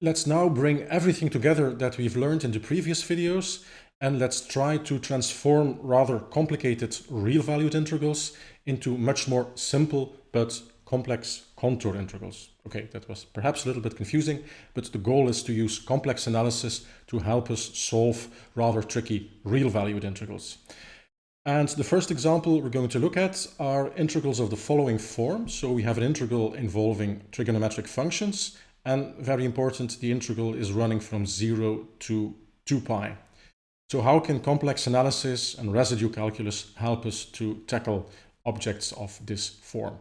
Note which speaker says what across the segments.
Speaker 1: let's now bring everything together that we've learned in the previous videos, and let's try to transform rather complicated real-valued integrals into much more simple but complex contour integrals. Okay, that was perhaps a little bit confusing, but the goal is to use complex analysis to help us solve rather tricky real-valued integrals. And the first example we're going to look at are integrals of the following form. So we have an integral involving trigonometric functions, and very important, the integral is running from 0 to 2 pi. So how can complex analysis and residue calculus help us to tackle objects of this form?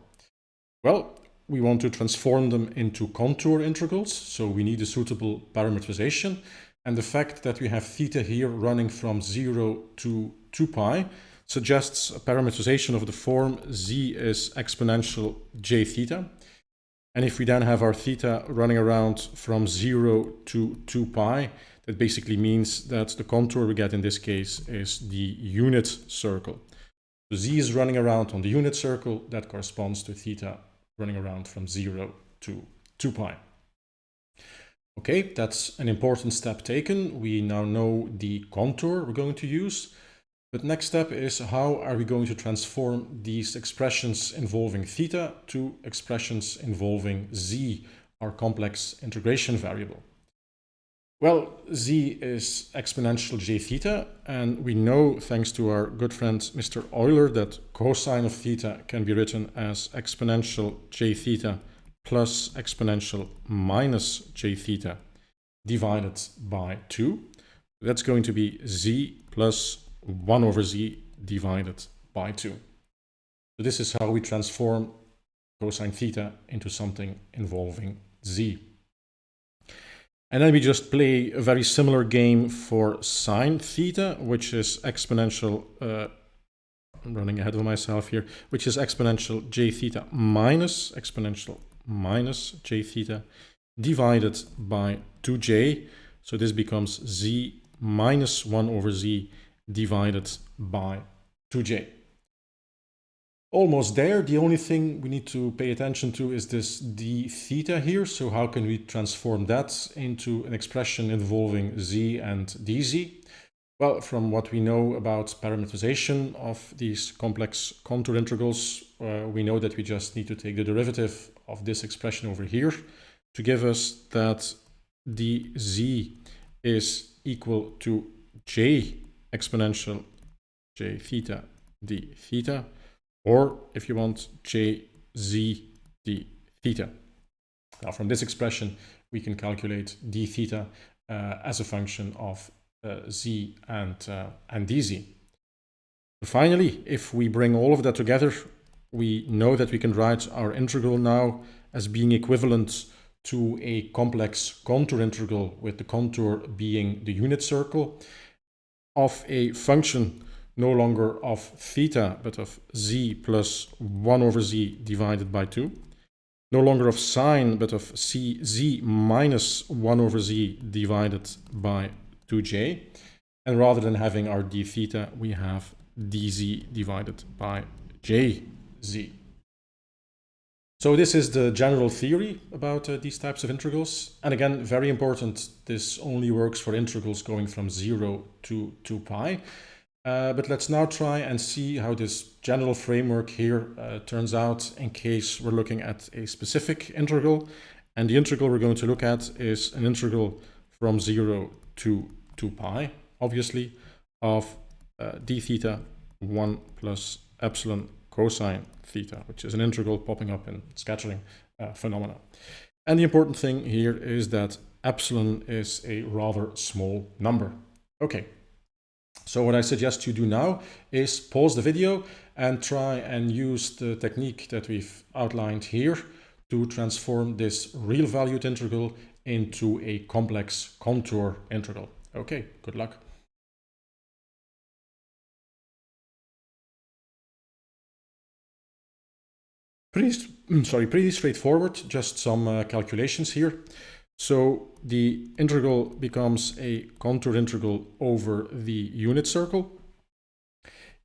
Speaker 1: Well, we want to transform them into contour integrals, so we need a suitable parametrization. And the fact that we have theta here running from 0 to 2 pi suggests a parametrization of the form z is exponential j theta. And if we then have our theta running around from 0 to 2 pi, that basically means that the contour we get in this case is the unit circle. So z is running around on the unit circle, that corresponds to theta running around from 0 to 2 pi. Okay, that's an important step taken. We now know the contour we're going to use. But next step is how are we going to transform these expressions involving theta to expressions involving z, our complex integration variable. Well, z is exponential j theta, and we know, thanks to our good friend Mr. Euler, that cosine of theta can be written as exponential j theta plus exponential minus j theta divided by 2. That's going to be z plus 1 over z divided by 2. So this is how we transform cosine theta into something involving z. And then we just play a very similar game for sine theta, which is exponential, I'm running ahead of myself here, which is exponential j theta minus exponential minus j theta divided by 2j. So this becomes z minus 1 over z divided by 2j. Almost there. The only thing we need to pay attention to is this d theta here. So how can we transform that into an expression involving z and dz? Well, from what we know about parametrization of these complex contour integrals, we know that we just need to take the derivative of this expression over here to give us that dz is equal to j exponential j theta d theta, or if you want, jz d theta. Now from this expression we can calculate d theta as a function of z and dz. Finally, if we bring all of that together, we know that we can write our integral now as being equivalent to a complex contour integral, with the contour being the unit circle, of a function no longer of theta, but of z plus 1 over z divided by 2. No longer of sine, but of z minus 1 over z divided by 2j. And rather than having our d theta, we have dz divided by jz. So this is the general theory about these types of integrals. And again, very important, this only works for integrals going from 0 to 2 pi. But let's now try and see how this general framework here turns out in case we're looking at a specific integral. And the integral we're going to look at is an integral from 0 to 2 pi, obviously, of d theta 1 plus epsilon cosine theta, which is an integral popping up in scattering phenomena. And the important thing here is that epsilon is a rather small number. Okay, so what I suggest you do now is pause the video and try and use the technique that we've outlined here to transform this real valued integral into a complex contour integral. Okay, good luck. Pretty straightforward, just some calculations here. So the integral becomes a contour integral over the unit circle.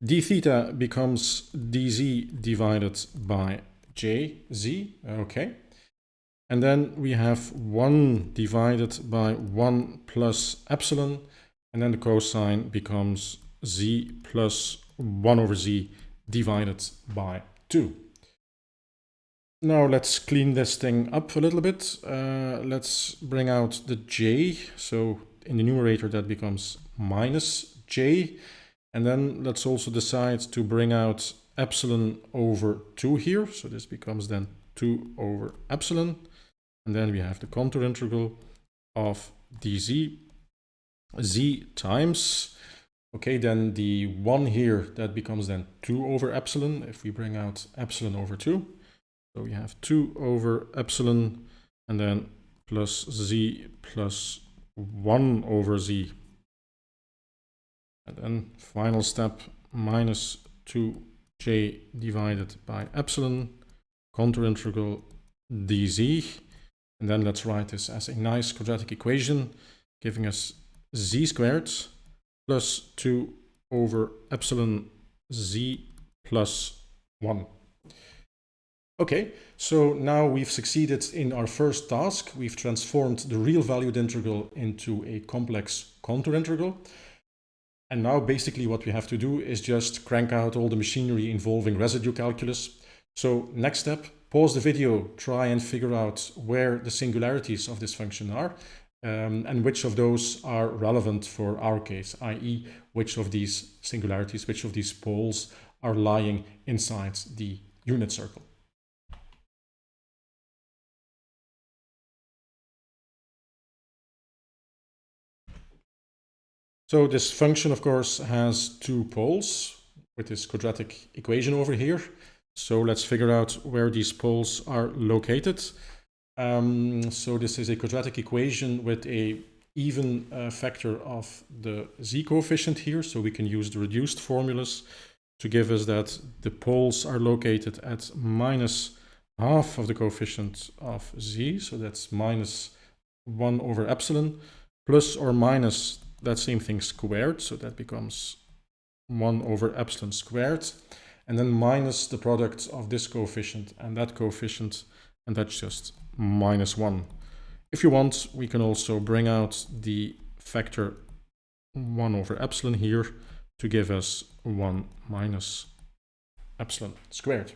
Speaker 1: d theta becomes dz divided by jz, okay. And then we have 1 divided by 1 plus epsilon, and then the cosine becomes z plus 1 over z divided by 2. Now let's clean this thing up a little bit. Let's bring out the j. So in the numerator that becomes minus j. And then let's also decide to bring out epsilon over 2 here. So this becomes then 2 over epsilon. And then we have the contour integral of dz, z times, okay, then the 1 here, that becomes then 2 over epsilon if we bring out epsilon over 2. So we have 2 over epsilon and then plus z plus 1 over z. And then final step, minus 2j divided by epsilon, contour integral dz. And then let's write this as a nice quadratic equation, giving us z squared plus 2 over epsilon z plus 1. Okay, so now we've succeeded in our first task. We've transformed the real valued integral into a complex contour integral. And now basically what we have to do is just crank out all the machinery involving residue calculus. So next step, pause the video, try and figure out where the singularities of this function are, and which of those are relevant for our case, i.e. which of these singularities, which of these poles are lying inside the unit circle. So this function, of course, has 2 poles with this quadratic equation over here. So let's figure out where these poles are located. So this is a quadratic equation with a even factor of the z coefficient here. So we can use the reduced formulas to give us that the poles are located at minus half of the coefficient of z. So that's minus 1 over epsilon, plus or minus that same thing squared. So that becomes 1 over epsilon squared. And then minus the product of this coefficient and that coefficient, and that's just minus 1. If you want, we can also bring out the factor 1 over epsilon here to give us 1 minus epsilon squared.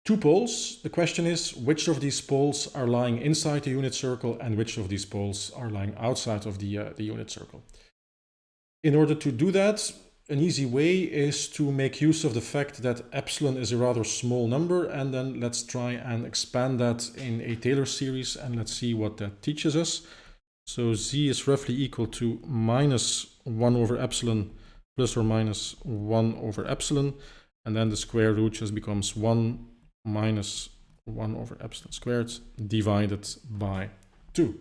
Speaker 1: 2 poles. The question is, which of these poles are lying inside the unit circle and which of these poles are lying outside of the unit circle? In order to do that, an easy way is to make use of the fact that epsilon is a rather small number, and then let's try and expand that in a Taylor series, and let's see what that teaches us. So z is roughly equal to minus 1 over epsilon plus or minus 1 over epsilon, and then the square root just becomes 1 minus 1 over epsilon squared divided by 2.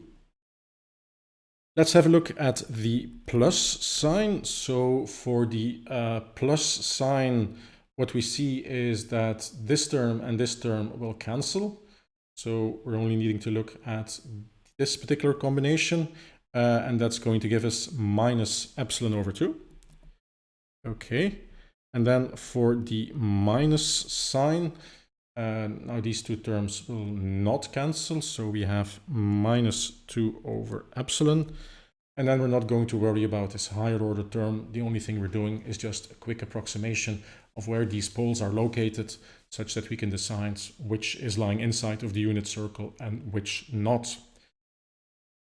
Speaker 1: Let's have a look at the plus sign. So for the plus sign, what we see is that this term and this term will cancel. So we're only needing to look at this particular combination, and that's going to give us minus epsilon over 2. Okay, and then for the minus sign, now these 2 terms will not cancel, so we have minus 2 over epsilon, and then we're not going to worry about this higher order term. The only thing we're doing is just a quick approximation of where these poles are located, such that we can decide which is lying inside of the unit circle and which not.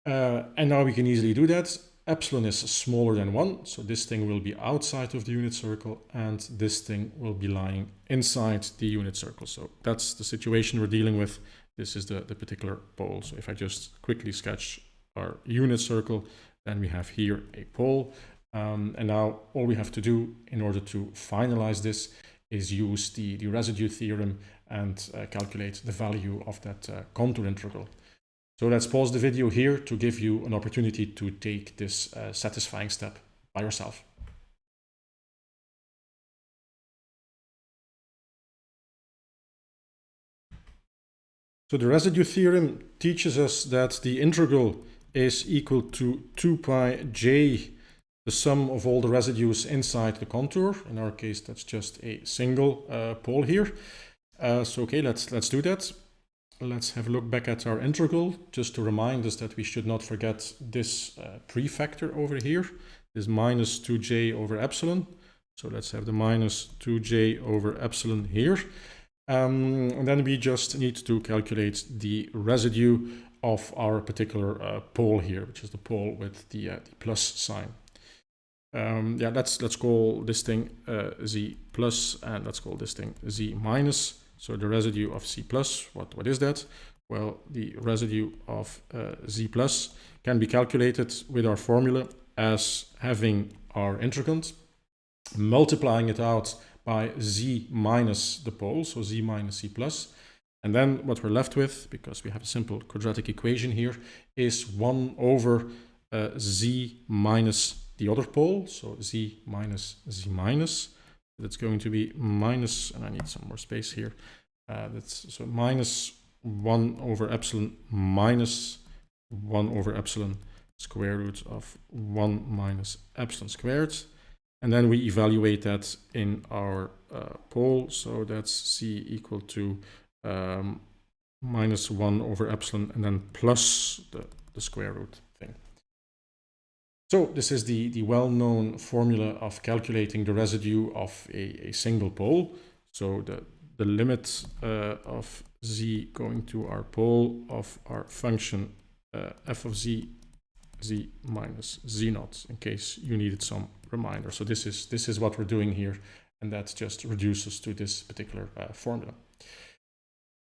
Speaker 1: And now we can easily do that. Epsilon is smaller than 1, so this thing will be outside of the unit circle and this thing will be lying inside the unit circle. So that's the situation we're dealing with. This is the particular pole. So if I just quickly sketch our unit circle, then we have here a pole. And now all we have to do in order to finalize this is use the residue theorem and calculate the value of that contour integral. So let's pause the video here to give you an opportunity to take this satisfying step by yourself. So the residue theorem teaches us that the integral is equal to 2 pi j, the sum of all the residues inside the contour. In our case, that's just a single pole here. So okay, let's do that. let's have a look back at our integral, just to remind us that we should not forget this prefactor over here, this minus 2j over epsilon. So let's have the minus 2j over epsilon here. And then we just need to calculate the residue of our particular pole here, which is the pole with the plus sign. Yeah, let's call this thing z plus, and let's call this thing z minus. So the residue of z plus, what is that? Well, the residue of z plus can be calculated with our formula as having our integrand, multiplying it out by z minus the pole, so z minus z plus. And then what we're left with, because we have a simple quadratic equation here, is 1 over z minus the other pole, so z minus z minus. That's going to be minus, and I need some more space here. So minus 1 over epsilon minus 1 over epsilon square root of 1 minus epsilon squared. And then we evaluate that in our pole. So that's c equal to minus 1 over epsilon and then plus the square root thing. So this is the well-known formula of calculating the residue of a single pole. So the limit of z going to our pole of our function f of z minus z naught, in case you needed some reminder. So this is what we're doing here, and that just reduces to this particular formula.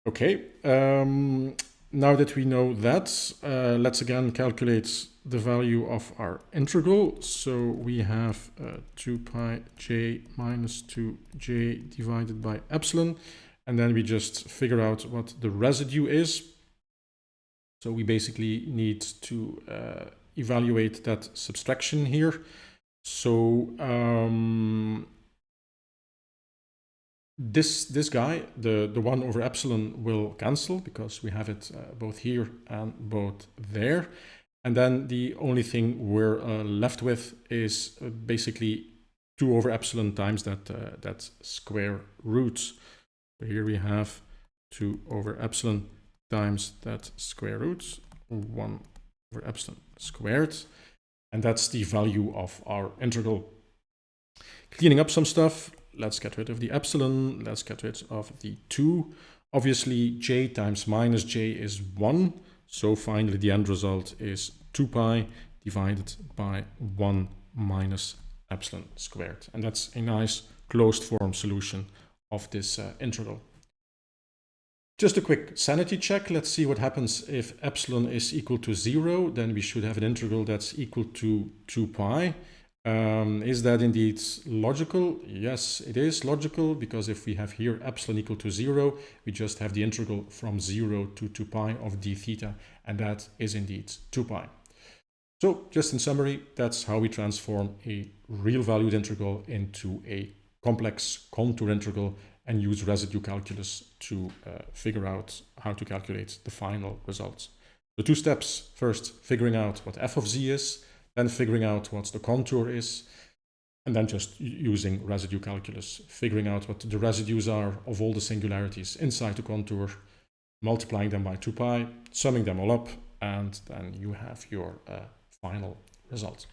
Speaker 1: Okay, now that we know that, let's again calculate the value of our integral. So we have 2 pi j minus 2j divided by epsilon, and then we just figure out what the residue is. So we basically need to evaluate that subtraction here. So this guy, the 1 over epsilon, will cancel because we have it both here and both there. And then the only thing we're left with is basically 2 over epsilon times that square root. So here we have 2 over epsilon times that square root, 1 over epsilon squared. And that's the value of our integral. Cleaning up some stuff, let's get rid of the epsilon, let's get rid of the 2. Obviously, j times minus j is 1. So finally, the end result is 2 pi divided by 1 minus epsilon squared. And that's a nice closed form solution of this integral. Just a quick sanity check. Let's see what happens if epsilon is equal to 0. Then we should have an integral that's equal to 2 pi. Is that indeed logical? Yes, it is logical, because if we have here epsilon equal to 0, we just have the integral from 0 to 2 pi of d theta, and that is indeed 2 pi. So just in summary, that's how we transform a real valued integral into a complex contour integral and use residue calculus to figure out how to calculate the final results. The 2 steps: first, figuring out what f of z is, then figuring out what the contour is, and then just using residue calculus, figuring out what the residues are of all the singularities inside the contour, multiplying them by 2 pi, summing them all up, and then you have your final result.